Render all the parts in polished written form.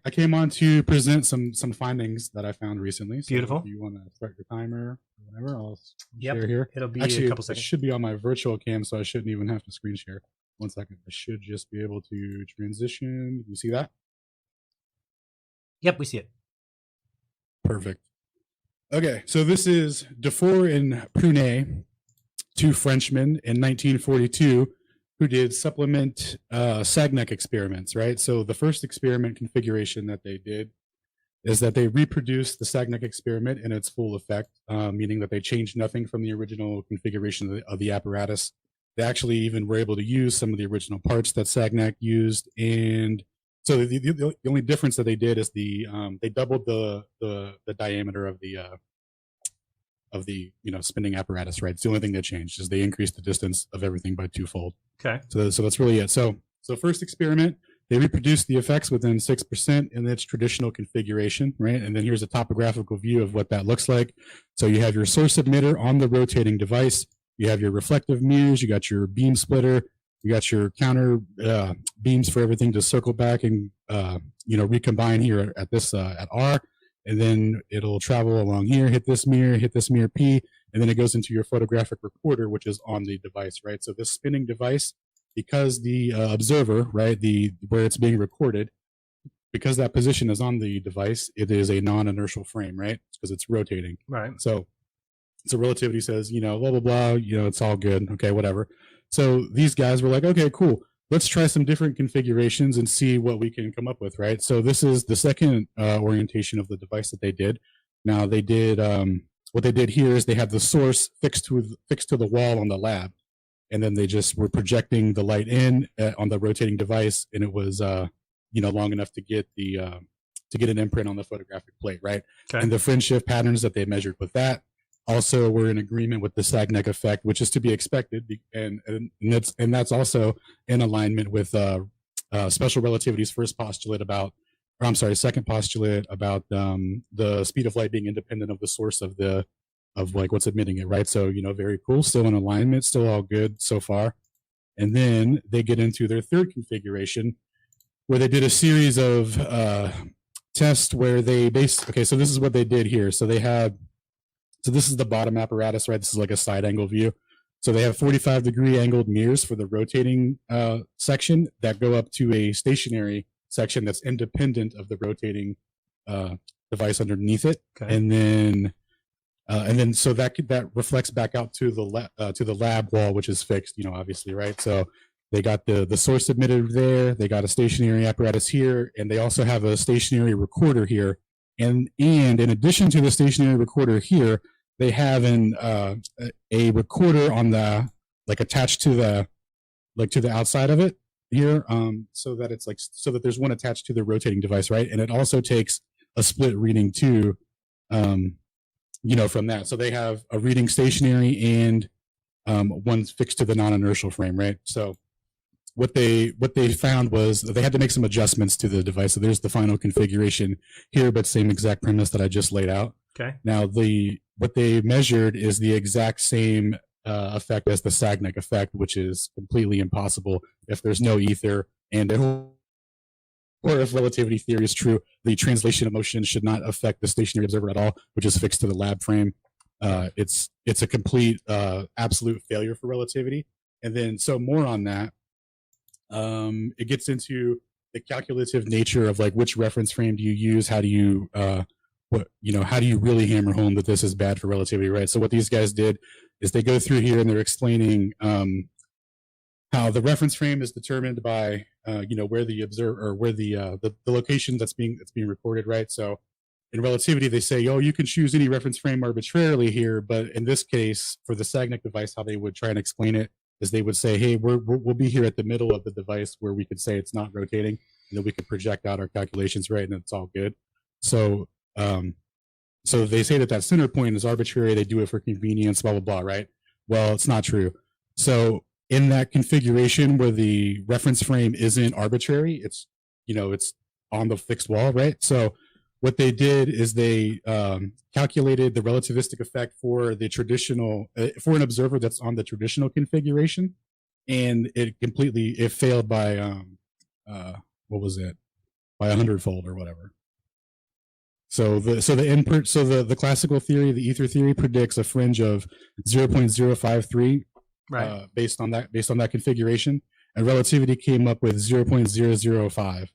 I came on to present some findings that I found recently. So Beautiful. if you want to start your timer or whatever, I'll Yep. share here. It'll be Actually, a couple it seconds. should be on my virtual cam, so I shouldn't even have to screen share. 1 second. I should just be able to transition. You see that? Yep, we see it. Perfect. Okay, so this is Dufour and Prunier, two Frenchmen in 1942 who did supplement Sagnac experiments, right? So the first experiment configuration that they did is that they reproduced the Sagnac experiment in its full effect, meaning that they changed nothing from the original configuration of the apparatus. They actually even were able to use some of the original parts that Sagnac used, and so the only difference that they did is they doubled the diameter of the spinning apparatus, right? It's the only thing that changed is they increased the distance of everything by twofold. Okay. So that's really it. So first experiment, they reproduced the effects within 6% in its traditional configuration, right? And then here's a topographical view of what that looks like. So you have your source emitter on the rotating device. You have your reflective mirrors. You got your beam splitter. You got your counter beams for everything to circle back and recombine here at this at R. And then it'll travel along here, hit this mirror P, and then it goes into your photographic recorder, which is on the device, right? So this spinning device, because the observer, right, where it's being recorded, because that position is on the device, it is a non-inertial frame, right? Because it's rotating. Right. So relativity says, blah, blah, blah, it's all good. Okay, whatever. So these guys were like, okay, cool. Let's try some different configurations and see what we can come up with, right? So this is the second orientation of the device that they did. Now they did, what they did here is they had the source fixed to the wall on the lab. And then they just were projecting the light in on the rotating device. And it was, long enough to get an imprint on the photographic plate, right? Okay. And the fringe shift patterns that they measured with that also were in agreement with the Sagnac effect, which is to be expected, and that's also in alignment with special relativity's second postulate about the speed of light being independent of the source of what's emitting it, right? So very cool, still in alignment, still all good so far. And then they get into their third configuration, where they did a series of tests where they so this is what they did here. So this is the bottom apparatus, right? This is like a side angle view. So they have 45-degree angled mirrors for the rotating section that go up to a stationary section that's independent of the rotating device underneath it. Okay. And then so that reflects back out to the lab wall, which is fixed, obviously, right? So they got the source emitter there. They got a stationary apparatus here, and they also have a stationary recorder here. And in addition to the stationary recorder here, they have a recorder on attached to the outside of it here, so that there's one attached to the rotating device, right? And it also takes a split reading too, from that. So they have a reading stationary and one's fixed to the non-inertial frame, right? So what they found was that they had to make some adjustments to the device. So there's the final configuration here, but same exact premise that I just laid out. Okay. Now what they measured is the exact same effect as the Sagnac effect, which is completely impossible if there's no ether, or if relativity theory is true, the translation of motion should not affect the stationary observer at all, which is fixed to the lab frame. It's a complete absolute failure for relativity. And then so more on that. It gets into the calculative nature of which reference frame do you use? How do you how do you really hammer home that this is bad for relativity, right? So what these guys did is they go through here and they're explaining how the reference frame is determined by where the observer, or where the location that's being recorded, right? So in relativity, they say, you can choose any reference frame arbitrarily here, but in this case, for the Sagnac device, how they would try and explain it is they would say, hey, we'll be here at the middle of the device where we could say it's not rotating, and then we could project out our calculations, right, and it's all good. So so they say that center point is arbitrary. They do it for convenience, blah, blah, blah, right? Well, it's not true. So in that configuration where the reference frame isn't arbitrary, it's on the fixed wall, right? So what they did is they calculated the relativistic effect for the traditional, for an observer that's on the traditional configuration, and it failed by, what was it? by 100-fold or whatever. So the classical theory, the ether theory, predicts a fringe of 0.053 Right. based on that configuration, and relativity came up with 0.005.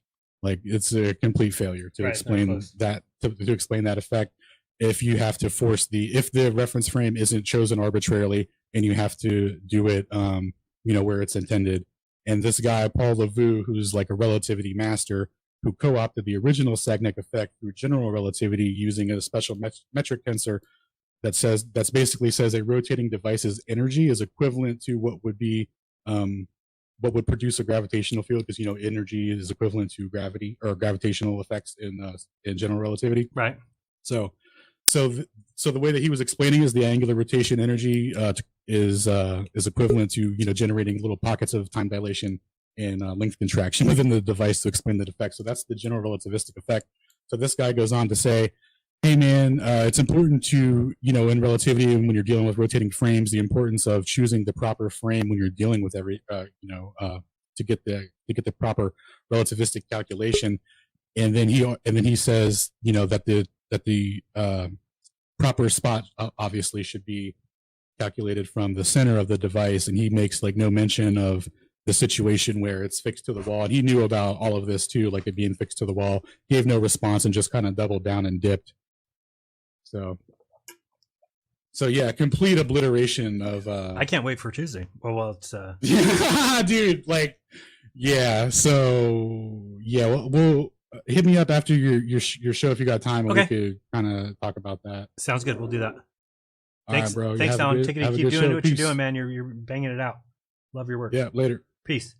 Like, it's a complete failure to explain that to explain that effect. If you have to force if the reference frame isn't chosen arbitrarily and you have to do it, where it's intended. And this guy, Paul Lavue, who's like a relativity master, who co-opted the original Sagnac effect through general relativity using a special metric tensor that basically says a rotating device's energy is equivalent to what would what would produce a gravitational field, because energy is equivalent to gravity or gravitational effects in general relativity. Right. So the way that he was explaining is the angular rotation energy is equivalent to generating little pockets of time dilation and length contraction within the device to explain the effect. So that's the general relativistic effect. So this guy goes on to say, hey man, it's important to, in relativity and when you're dealing with rotating frames, the importance of choosing the proper frame when you're dealing with to get the proper relativistic calculation. And then he says, that the proper spot obviously should be calculated from the center of the device. And he makes like no mention of the situation where it's fixed to the wall. And he knew about all of this too, like it being fixed to the wall, gave no response and just kind of doubled down and dipped. So yeah, complete obliteration of I can't wait for Tuesday. Well, it's dude, like, yeah. So yeah, we'll hit me up after your show if you got time, and we could kind of talk about that. Sounds good. We'll do that. Thanks, right, bro. Thanks, Alan. Take it easy. Keep doing what Peace. you're doing, man. You're banging it out. Love your work. Yeah. Later. Peace.